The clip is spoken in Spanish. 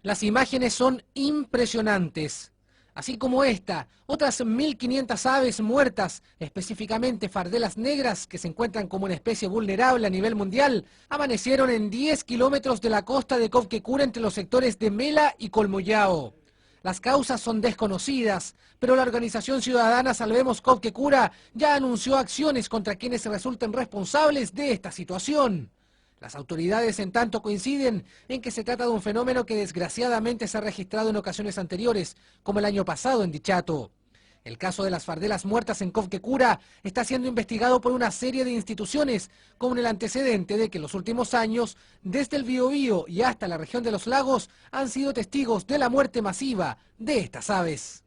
Las imágenes son impresionantes. Así como esta, otras 1.500 aves muertas, específicamente fardelas negras, que se encuentran como una especie vulnerable a nivel mundial, amanecieron en 10 kilómetros de la costa de Copquecura entre los sectores de Mela y Colmollao. Las causas son desconocidas, pero la organización ciudadana Salvemos Copquecura ya anunció acciones contra quienes resulten responsables de esta situación. Las autoridades, en tanto, coinciden en que se trata de un fenómeno que desgraciadamente se ha registrado en ocasiones anteriores, como el año pasado en Dichato. El caso de las fardelas muertas en Copquecura está siendo investigado por una serie de instituciones, con el antecedente de que en los últimos años, desde el Biobío y hasta la región de los lagos, han sido testigos de la muerte masiva de estas aves.